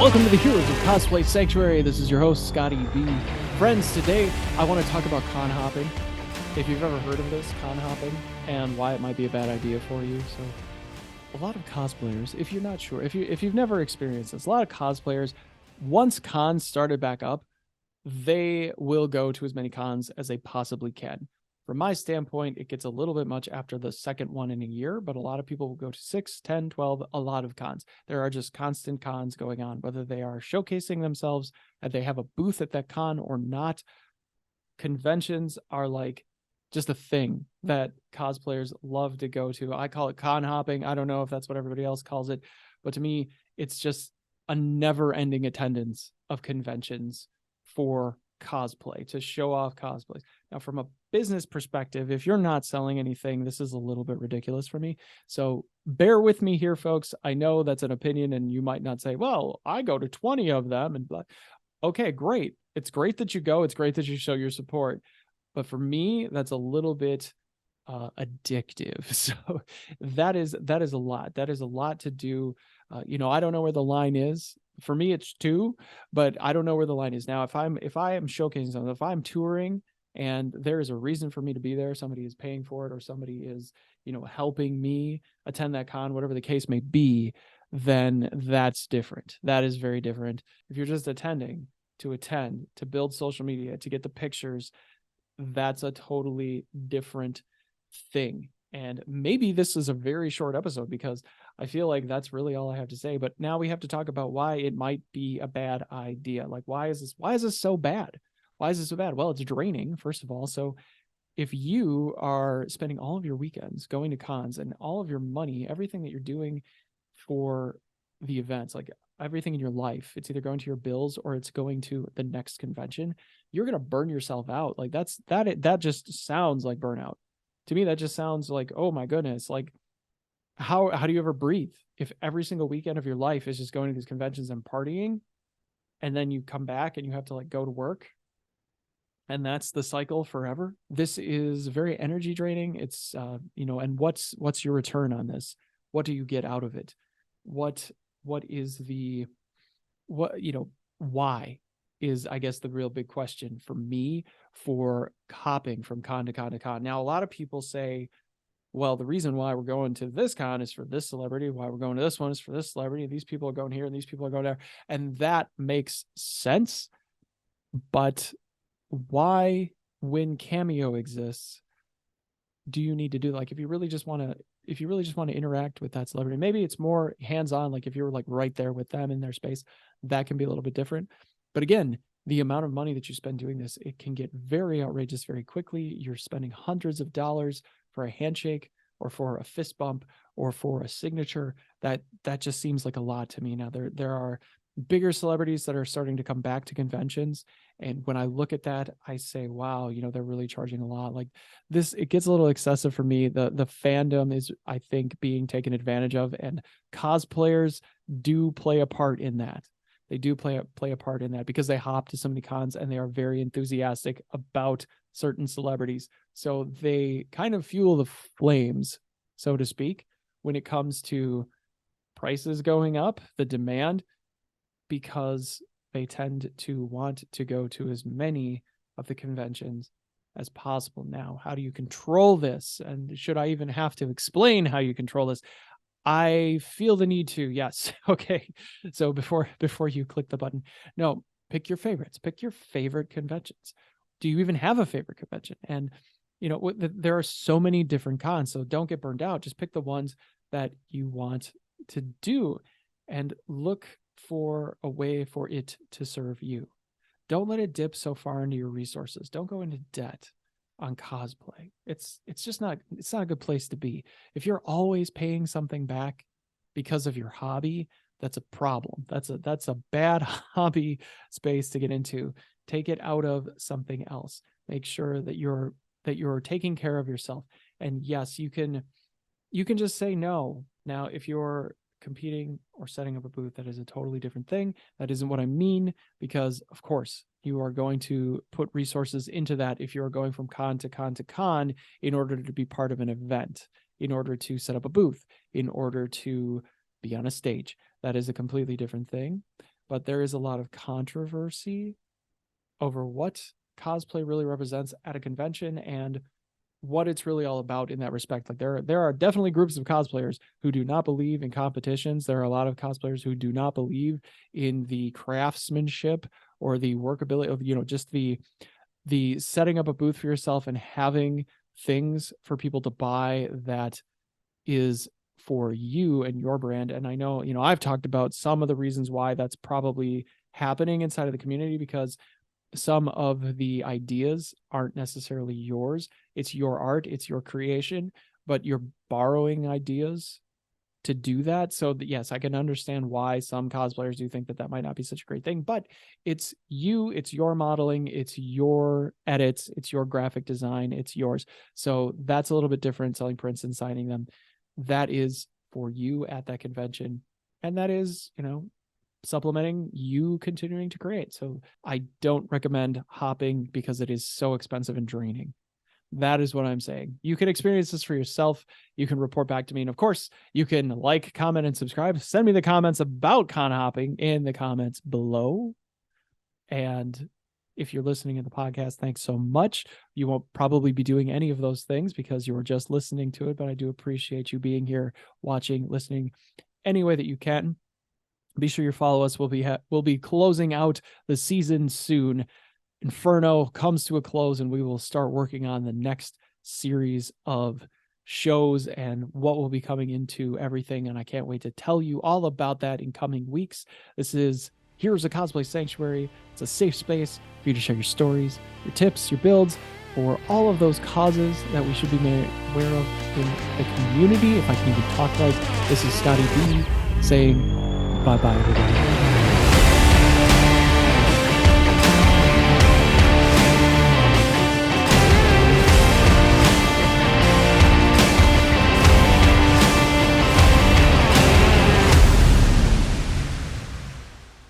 Welcome to the Heroes of Cosplay Sanctuary. This is your host, Scotty B. Friends, today I want to talk about con hopping. If you've ever heard of this, con hopping, and why it might be a bad idea for you. So, a lot of cosplayers, if you're not sure, if you've never experienced this, a lot of cosplayers, once cons started back up, they will go to as many cons as they possibly can. From my standpoint, it gets a little bit much after the second one in a year, but a lot of people will go to 6, 10, 12, a lot of cons. There are just constant cons going on, whether they are showcasing themselves and they have a booth at that con or not. Conventions are like just a thing that cosplayers love to go to. I call it con hopping. I don't know if that's what everybody else calls it, but to me, it's just a never-ending attendance of conventions for cosplay, to show off cosplays. Now, from a business perspective, if you're not selling anything, this is a little bit ridiculous for me. So bear with me here, folks. I know that's an opinion, and you might not say, well, I go to 20 of them. And okay, great. It's great that you go. It's great that you show your support. But for me, that's a little bit addictive. So that is a lot. That is a lot to do. I don't know where the line is. For me, it's 2, but I don't know where the line is. Now, if I am showcasing something, if I'm touring and there is a reason for me to be there, somebody is paying for it, or somebody is, helping me attend that con, whatever the case may be, then that's different. That is very different. If you're just attending to attend, to build social media, to get the pictures, that's a totally different thing. And maybe this is a very short episode because I feel like that's really all I have to say. But now we have to talk about why it might be a bad idea. Like, why is this so bad? Why is this so bad? Well, it's draining, first of all. So if you are spending all of your weekends going to cons and all of your money, everything that you're doing for the events, like everything in your life, it's either going to your bills or it's going to the next convention, you're going to burn yourself out. Like that just sounds like burnout. To me, that just sounds like, oh my goodness, like how do you ever breathe if every single weekend of your life is just going to these conventions and partying, and then you come back and you have to like go to work, and that's the cycle forever? This is very energy draining. It's and what's your return on this? What do you get out of it? What is the why is, I guess, the real big question for me for hopping from con to con to con. Now, a lot of people say, well, the reason why we're going to this con is for this celebrity, why we're going to this one is for this celebrity, these people are going here and these people are going there. And that makes sense. But why, when Cameo exists, do you need to do, like, if you really just want to interact with that celebrity, maybe it's more hands-on, like if you're like right there with them in their space, that can be a little bit different. But again, the amount of money that you spend doing this, it can get very outrageous very quickly. You're spending hundreds of dollars for a handshake or for a fist bump or for a signature. That just seems like a lot to me. Now, there are bigger celebrities that are starting to come back to conventions, and when I look at that, I say, wow, they're really charging a lot. Like this, it gets a little excessive for me. The fandom is, I think, being taken advantage of, and cosplayers do play a part in that. They do play a part in that because they hop to so many cons and they are very enthusiastic about certain celebrities. So they kind of fuel the flames, so to speak, when it comes to prices going up, the demand, because they tend to want to go to as many of the conventions as possible. Now, how do you control this? And should I even have to explain how you control this? I feel the need to, yes. Okay. So before you click the button, no, pick your favorites, pick your favorite conventions. Do you even have a favorite convention? And, there are so many different cons, so don't get burned out. Just pick the ones that you want to do and look for a way for it to serve you. Don't let it dip so far into your resources. Don't go into debt on cosplay. It's not a good place to be. If you're always paying something back because of your hobby, that's a problem. That's a bad hobby space to get into. Take it out of something else. Make sure that you're taking care of yourself. And yes, you can just say no. Now, if you're competing or setting up a booth, that is a totally different thing. That isn't what I mean, because of course you are going to put resources into that if you're going from con to con to con in order to be part of an event, in order to set up a booth, in order to be on a stage. That is a completely different thing. but there is a lot of controversy over what cosplay really represents at a convention and what it's really all about in that respect. Like there are definitely groups of cosplayers who do not believe in competitions. There are a lot of cosplayers who do not believe in the craftsmanship or the workability of, just the setting up a booth for yourself and having things for people to buy that is for you and your brand. And I know, I've talked about some of the reasons why that's probably happening inside of the community, because some of the ideas aren't necessarily yours. It's your art, it's your creation, but you're borrowing ideas to do that. So yes, I can understand why some cosplayers do think that that might not be such a great thing, but it's you, it's your modeling, it's your edits, it's your graphic design, it's yours. So that's a little bit different, selling prints and signing them. That is for you at that convention. And that is, supplementing you continuing to create. So I don't recommend hopping because it is so expensive and draining. That is what I'm saying. You can experience this for yourself. You can report back to me. And of course, you can like, comment, and subscribe. Send me the comments about con hopping in the comments below. And if you're listening in the podcast, thanks so much. You won't probably be doing any of those things because you were just listening to it, but I do appreciate you being here, watching, listening, any way that you can. Be sure you follow us. We'll be closing out the season soon. Inferno comes to a close, and we will start working on the next series of shows and what will be coming into everything. And I can't wait to tell you all about that in coming weeks. This is Heroes of Cosplay Sanctuary. It's a safe space for you to share your stories, your tips, your builds, for all of those causes that we should be made aware of in the community. If I can even talk right, this is Scotty B saying bye-bye, everybody.